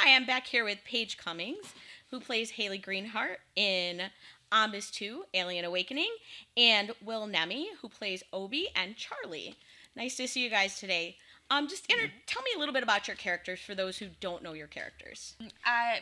Hi, I'm back here with Paige Cummings, who plays Haley Greenheart in Ombis2, Alien Awakening, and Will Nemi, who plays Obi and Charlie. Nice to see you guys today. Tell me a little bit about your characters for those who don't know your characters.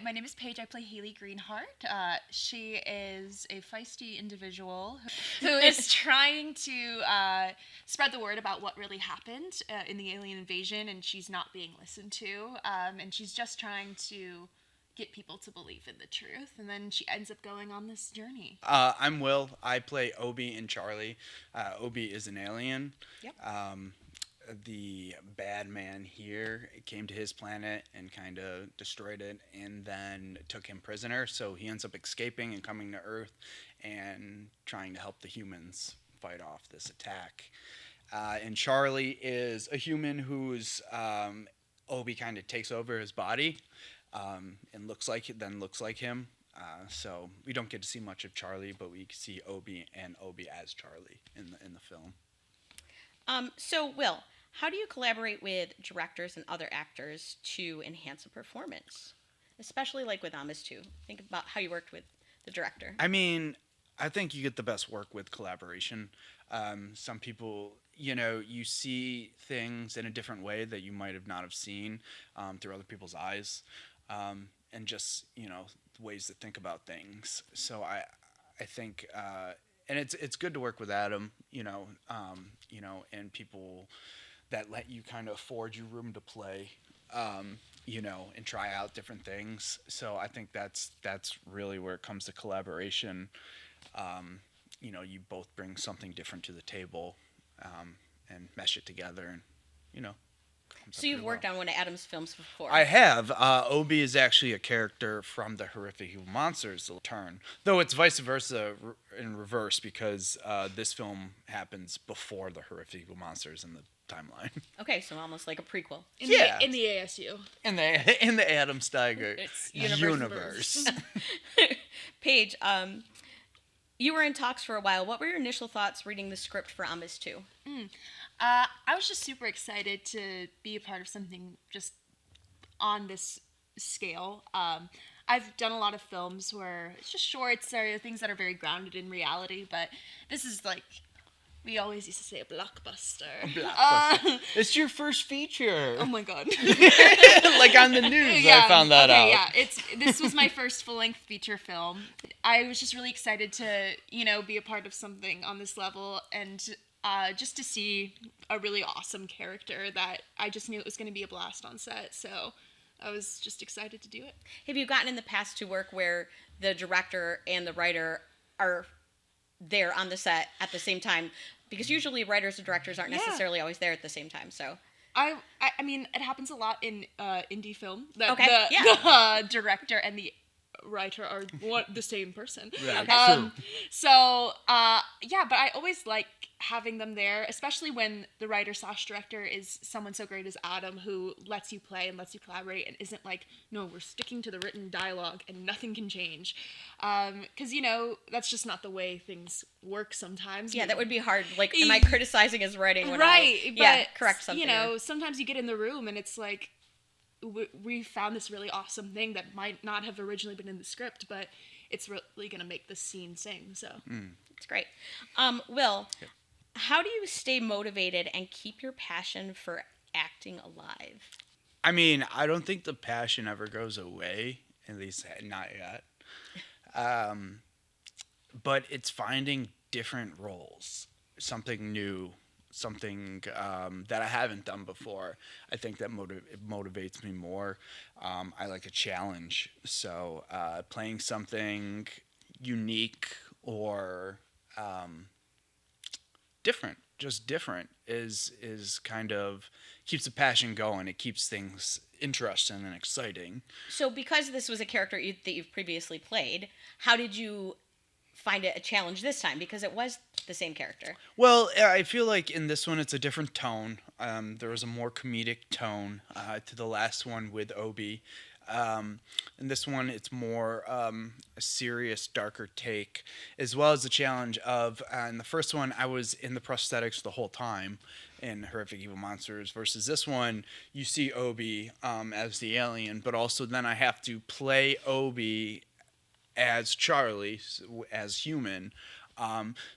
My name is Paige. I play Haley Greenheart. She is a feisty individual who is trying to spread the word about what really happened in the alien invasion, and she's not being listened to. And she's just trying to get people to believe in the truth, and then she ends up going on this journey. I'm Will. I play Obi and Charlie. Obi is an alien. Yep. The bad man here came to his planet and kind of destroyed it and then took him prisoner. So he ends up escaping and coming to Earth and trying to help the humans fight off this attack. And Charlie is a human who's Obi kind of takes over his body and looks like him. So we don't get to see much of Charlie, but we see Obi and Obi as Charlie in the film. So, Will, how do you collaborate with directors and other actors to enhance a performance? Especially like with Ombis2. Think about how you worked with the director. I mean, I think you get the best work with collaboration. Some people, you see things in a different way that you might have not have seen through other people's eyes, and just ways to think about things. So I think. And it's good to work with Adam, and people that let you kind of afford you room to play, and try out different things. So I think that's really where it comes to collaboration. You both bring something different to the table, and mesh it together, and So you've worked on one of Adam's films before. I have. Obi is actually a character from the Horrific Evil Monsters turn, though it's vice versa in reverse because this film happens before the Horrific Evil Monsters in the timeline. Okay, so almost like a prequel. In the ASU. In the Adam Steigert universe. Paige, you were in talks for a while. What were your initial thoughts reading the script for Ombis2? I was just super excited to be a part of something just on this scale. I've done a lot of films where it's just shorts or things that are very grounded in reality, but this is like, we always used to say a blockbuster. It's your first feature. Oh my god. Like on the news, yeah, I found that out. Yeah, this was my first full-length feature film. I was just really excited to, be a part of something on this level, and just to see a really awesome character that I just knew it was going to be a blast on set. So I was just excited to do it. Have you gotten in the past to work where the director and the writer are there on the set at the same time? Because usually writers and directors aren't necessarily always there at the same time. So I mean, it happens a lot in indie film. The director and the writer are the same person. Yeah, okay. So, but I always like having them there, especially when the writer/director is someone so great as Adam, who lets you play and lets you collaborate and isn't like, no, we're sticking to the written dialogue and nothing can change. Because, that's just not the way things work sometimes. Yeah, that would be hard. Like, am I criticizing his writing when I correct something? Sometimes you get in the room and it's like, we found this really awesome thing that might not have originally been in the script, but it's really going to make the scene sing, so. It's great. Will, how do you stay motivated and keep your passion for acting alive? I mean, I don't think the passion ever goes away, at least not yet. But it's finding different roles, something new, something that I haven't done before. I think that motivates me more. I like a challenge, so playing something unique or different is kind of keeps the passion going. It keeps things interesting and exciting. So because this was a character that you've previously played, how did you find it a challenge this time because it was the same character? Well, I feel like in this one it's a different tone. There was a more comedic tone to the last one with Obi. In this one, it's more a serious, darker take, as well as the challenge of. In the first one, I was in the prosthetics the whole time in Horrific Evil Monsters. Versus this one, you see Obi as the alien, but also then I have to play Obi as Charlie, as human.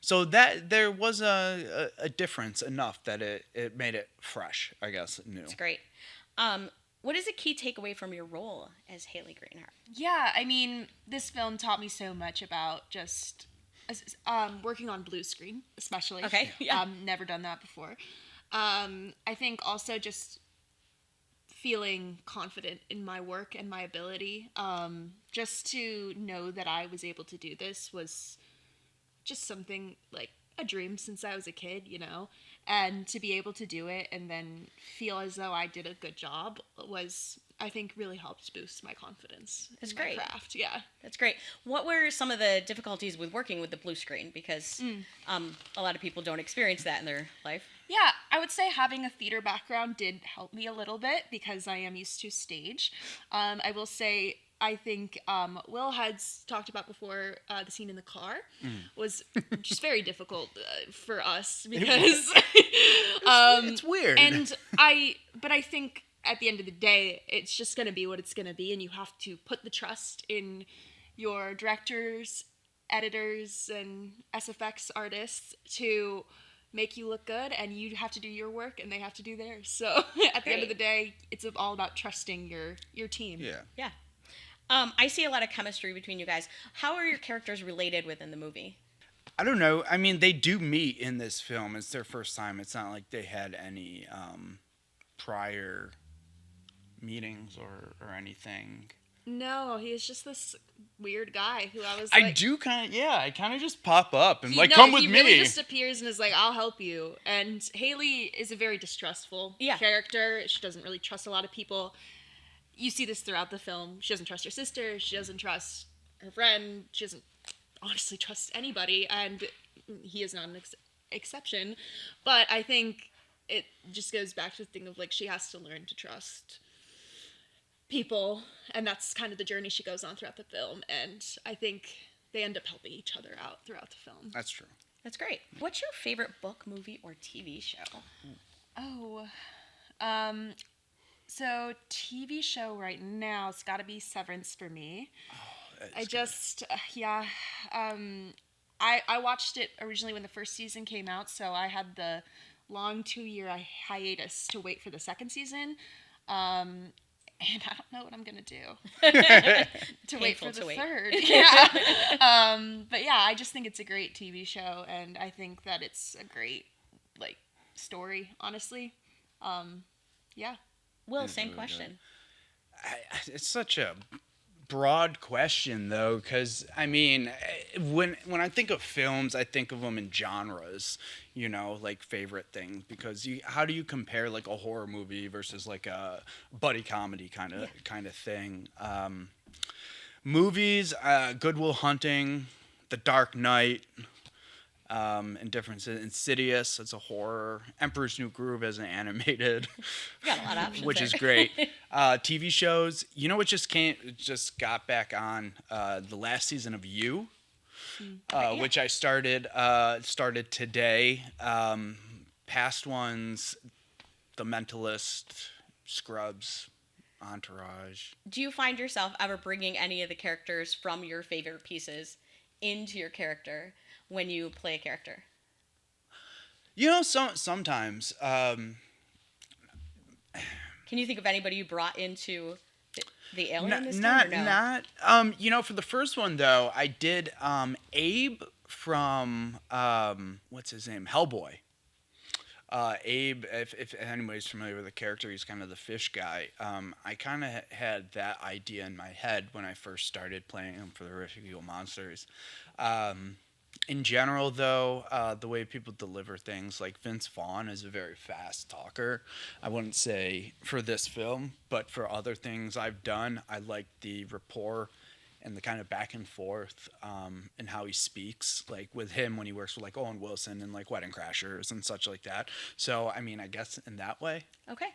So that there was a difference enough that it made it fresh, I guess, new. It's great. What is a key takeaway from your role as Haley Greenheart? Yeah, I mean, this film taught me so much about just working on blue screen, especially. Okay, yeah. Never done that before. I think also just feeling confident in my work and my ability. Just to know that I was able to do this was just something like a dream since I was a kid, you know, and to be able to do it and then feel as though I did a good job was, I think, really helped boost my confidence. That's in great. My craft, yeah. That's great. What were some of the difficulties with working with the blue screen? Because a lot of people don't experience that in their life. Yeah, I would say having a theater background did help me a little bit because I am used to stage. I will say, I think Will had talked about before the scene in the car was just very difficult for us because It's weird. But I think at the end of the day, it's just going to be what it's going to be, and you have to put the trust in your directors, editors, and SFX artists to make you look good, and you have to do your work, and they have to do theirs. So at the end of the day, it's all about trusting your team. Yeah. Yeah. I see a lot of chemistry between you guys. How are your characters related within the movie? I don't know. I mean, they do meet in this film. It's their first time. It's not like they had any prior meetings or anything. No, he's just this weird guy who I was I like... I kind of just pop up and come with me. He really just appears and is like, I'll help you. And Haley is a very distrustful character. She doesn't really trust a lot of people. You see this throughout the film. She doesn't trust her sister. She doesn't trust her friend. She doesn't honestly trust anybody. And he is not an exception. But I think it just goes back to the thing of, like, she has to learn to trust people. And that's kind of the journey she goes on throughout the film. And I think they end up helping each other out throughout the film. That's true. That's great. What's your favorite book, movie, or TV show? So TV show right now, it's got to be Severance for me. I watched it originally when the first season came out, so I had the long 2-year hiatus to wait for the second season. And I don't know what I'm going to do to wait for the third. Yeah. But yeah, I just think it's a great TV show, and I think that it's a great, like, story, honestly. Yeah. Will, same question. It's such a broad question, though, because, I mean, when I think of films, I think of them in genres, you know, like favorite things, because how do you compare, like, a horror movie versus, like, a buddy comedy kind of thing? Movies, Good Will Hunting, The Dark Knight, and differences. Insidious as a horror, Emperor's New Groove as an animated, You got a lot of options which there. is great. TV shows, you know what just got back on the last season of You, which I started today. Past ones, The Mentalist, Scrubs, Entourage. Do you find yourself ever bringing any of the characters from your favorite pieces into your character when you play a character? You know, sometimes. Can you think of anybody you brought into the alien this time, or no? You know, for the first one, though, I did Abe from, what's his name? Hellboy. Abe, if anybody's familiar with the character, he's kind of the fish guy. I kind of had that idea in my head when I first started playing him for the Horrific Evil Monsters. In general, though, the way people deliver things, like Vince Vaughn is a very fast talker. I wouldn't say for this film, but for other things I've done, I like the rapport and the kind of back and forth and how he speaks, like with him when he works with like Owen Wilson and like Wedding Crashers and such like that. So I mean, I guess in that way. Okay.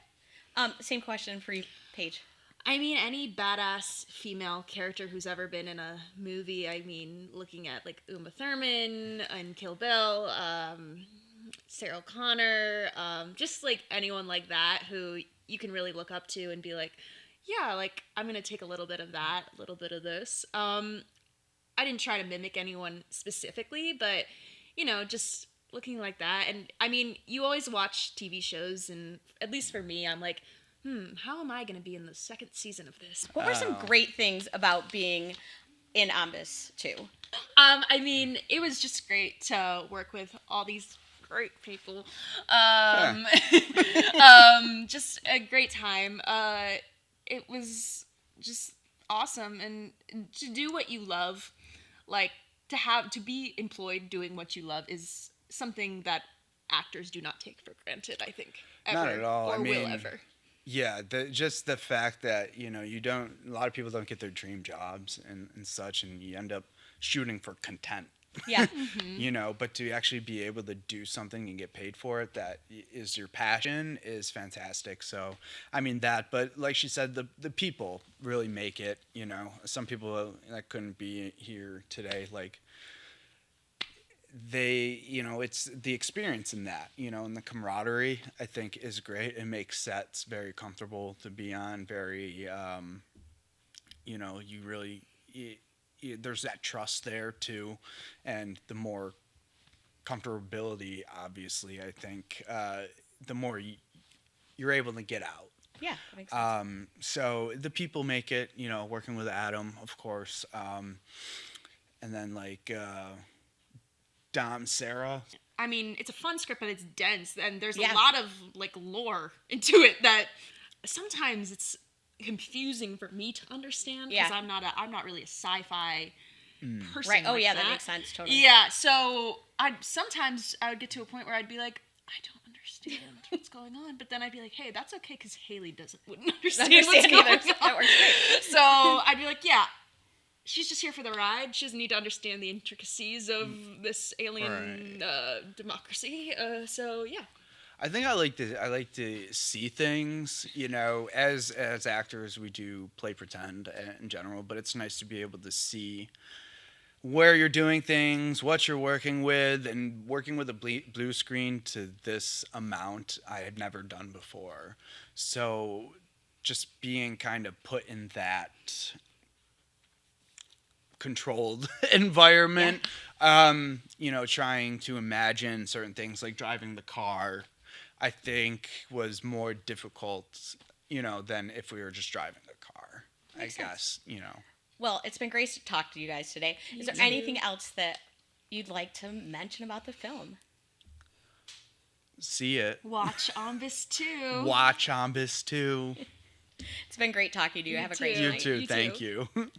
Same question for you, Paige. I mean, any badass female character who's ever been in a movie. I mean, looking at like Uma Thurman and Kill Bill, Sarah Connor, just like anyone like that who you can really look up to and be like, yeah, like I'm gonna take a little bit of that, a little bit of this. I didn't try to mimic anyone specifically, but you know, just looking like that. And I mean, you always watch TV shows, and at least for me, I'm like, how am I going to be in the second season of this? What were some great things about being in Ombis2? I mean, it was just great to work with all these great people. Just a great time. It was just awesome. And to do what you love, like to be employed doing what you love is something that actors do not take for granted, I think. Ever, not at all. Or I mean, will ever. Yeah, just the fact that, you know, a lot of people don't get their dream jobs and such, and you end up shooting for content. Yeah. You know, but to actually be able to do something and get paid for it that is your passion is fantastic. So, I mean but like she said, the people really make it, you know. Some people that couldn't be here today, like, you know, it's the experience in that, you know, and the camaraderie, I think, is great. It makes sets very comfortable to be on, very, you know, you really, there's that trust there too, and the more comfortability, obviously, I think, the more you're able to get out. Yeah, that makes sense. So the people make it, you know, working with Adam, of course, and then like, Dom, Sarah. I mean, it's a fun script, but it's dense, and there's Yeah. a lot of like lore into it that sometimes it's confusing for me to understand because Yeah. I'm not really a sci-fi person. Right. Oh, like yeah, that makes sense. Totally. Yeah, so I would get to a point where I'd be like, I don't understand what's going on, but then I'd be like, hey, that's okay because Haley wouldn't understand what's Understand going either, so on. that works great. So I'd be like, yeah. She's just here for the ride. She doesn't need to understand the intricacies of this alien democracy. So yeah. I think I like to see things, you know, as actors we do play pretend in general, but it's nice to be able to see where you're doing things, what you're working with, and working with a blue screen to this amount I had never done before. So just being kind of put in that controlled environment, you know, trying to imagine certain things like driving the car, I think was more difficult, you know, than if we were just driving the car. Makes I guess, you know. Well, it's been great to talk to you guys today. Is there anything else that you'd like to mention about the film? See it. Watch Ombis2. Watch Ombis2. It's been great talking to you. Have a great too. You night. too. You Thank too. you.